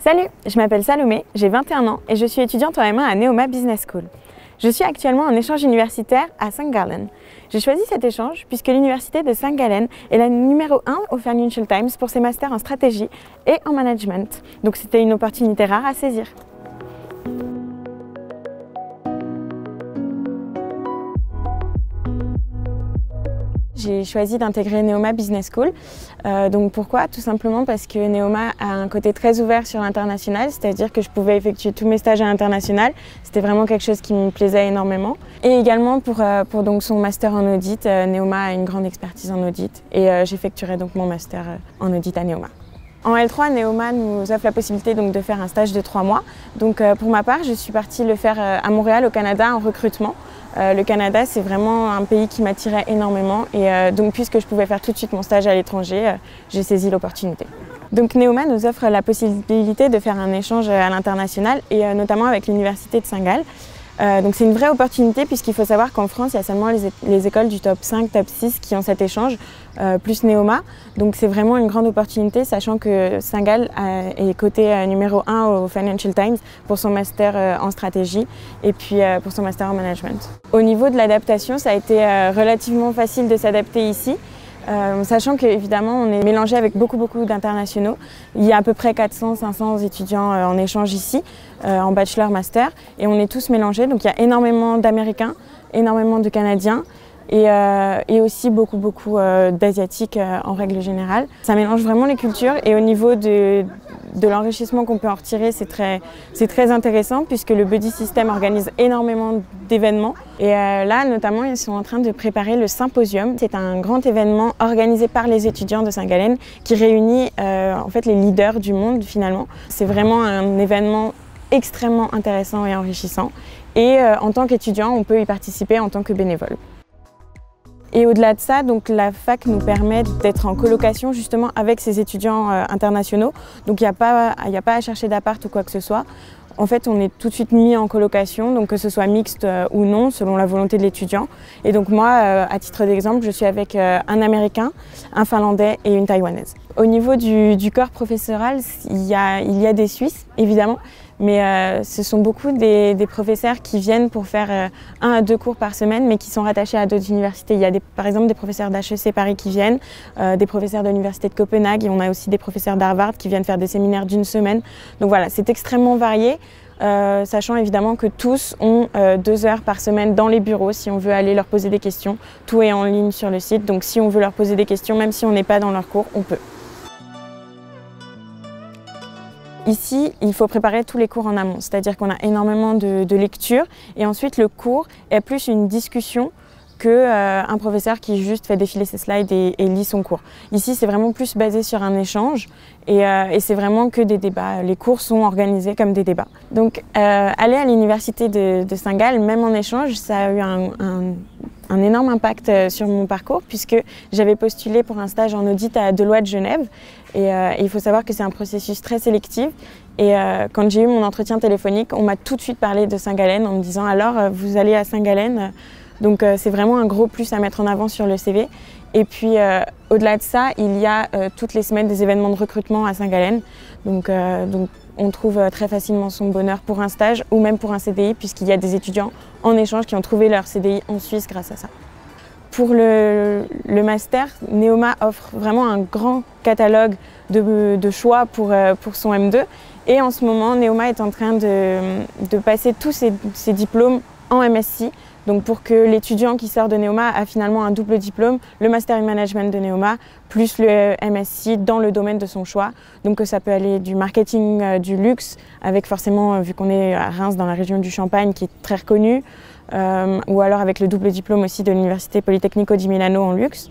Salut, je m'appelle Salomé, j'ai 21 ans et je suis étudiante en M1 à Neoma Business School. Je suis actuellement en échange universitaire à St. Gallen. J'ai choisi cet échange puisque l'université de St. Gallen est la numéro 1 au Financial Times pour ses masters en stratégie et en management. Donc c'était une opportunité rare à saisir. J'ai choisi d'intégrer Neoma Business School. Donc pourquoi? Tout simplement parce que Neoma a un côté très ouvert sur l'international, c'est-à-dire que je pouvais effectuer tous mes stages à l'international. C'était vraiment quelque chose qui me plaisait énormément. Et également pour donc son master en audit, Neoma a une grande expertise en audit et j'effectuerai donc mon master en audit à Neoma. En L3, Neoma nous offre la possibilité donc de faire un stage de 3 mois. Donc pour ma part, je suis partie le faire à Montréal, au Canada, en recrutement. Le Canada, c'est vraiment un pays qui m'attirait énormément et donc puisque je pouvais faire tout de suite mon stage à l'étranger, j'ai saisi l'opportunité. Donc Neoma nous offre la possibilité de faire un échange à l'international et notamment avec l'université de St. Gall. Donc c'est une vraie opportunité puisqu'il faut savoir qu'en France, il y a seulement les écoles du top 5, top 6 qui ont cet échange, plus Neoma. Donc c'est vraiment une grande opportunité, sachant que St. Gall est coté numéro 1 au Financial Times pour son master en stratégie et puis pour son master en management. Au niveau de l'adaptation, ça a été relativement facile de s'adapter ici. Sachant qu'évidemment on est mélangé avec beaucoup d'internationaux. Il y a à peu près 400-500 étudiants en échange ici, en bachelor-master, et on est tous mélangés. Donc il y a énormément d'Américains, énormément de Canadiens et aussi beaucoup d'Asiatiques en règle générale. Ça mélange vraiment les cultures et au niveau de l'enrichissement qu'on peut en retirer, c'est très intéressant puisque le Buddy System organise énormément d'événements. Et là, notamment, ils sont en train de préparer le Symposium. C'est un grand événement organisé par les étudiants de St. Gallen qui réunit en fait les leaders du monde finalement. C'est vraiment un événement extrêmement intéressant et enrichissant. Et en tant qu'étudiant, on peut y participer en tant que bénévole. Et au-delà de ça, donc, la fac nous permet d'être en colocation justement avec ces étudiants internationaux. Donc il n'y a pas à chercher d'appart ou quoi que ce soit. En fait, on est tout de suite mis en colocation, donc que ce soit mixte ou non, selon la volonté de l'étudiant. Et donc moi, à titre d'exemple, je suis avec un Américain, un Finlandais et une Taïwanaise. Au niveau du corps professoral, il y a des Suisses, évidemment, mais ce sont beaucoup des professeurs qui viennent pour faire 1 à 2 cours par semaine, mais qui sont rattachés à d'autres universités. Il y a par exemple des professeurs d'HEC Paris qui viennent, des professeurs de l'université de Copenhague, et on a aussi des professeurs d'Harvard qui viennent faire des séminaires d'1 semaine. Donc voilà, c'est extrêmement varié. Sachant évidemment que tous ont 2 heures par semaine dans les bureaux si on veut aller leur poser des questions. Tout est en ligne sur le site, donc si on veut leur poser des questions, même si on n'est pas dans leur cours, on peut. Ici, il faut préparer tous les cours en amont, c'est-à-dire qu'on a énormément de lectures et ensuite le cours est plus une discussion qu'un professeur qui juste fait défiler ses slides et lit son cours. Ici, c'est vraiment plus basé sur un échange et c'est vraiment que des débats. Les cours sont organisés comme des débats. Donc, aller à l'université de St. Gall, même en échange, ça a eu un énorme impact sur mon parcours puisque j'avais postulé pour un stage en audit à Deloitte Genève et il faut savoir que c'est un processus très sélectif et quand j'ai eu mon entretien téléphonique, on m'a tout de suite parlé de St. Gallen en me disant « Alors, vous allez à St. Gallen ?» Donc c'est vraiment un gros plus à mettre en avant sur le CV. Et puis au-delà de ça, il y a toutes les semaines des événements de recrutement à St. Gallen. Donc on trouve très facilement son bonheur pour un stage ou même pour un CDI puisqu'il y a des étudiants en échange qui ont trouvé leur CDI en Suisse grâce à ça. Pour le master, Neoma offre vraiment un grand catalogue de choix pour son M2. Et en ce moment, Neoma est en train de passer tous ses diplômes en MSc. Donc pour que l'étudiant qui sort de Neoma a finalement un double diplôme, le Master in Management de Neoma, plus le MSc dans le domaine de son choix. Donc ça peut aller du marketing du luxe, avec forcément, vu qu'on est à Reims dans la région du Champagne qui est très reconnue, ou alors avec le double diplôme aussi de l'Université Politecnico di Milano en luxe.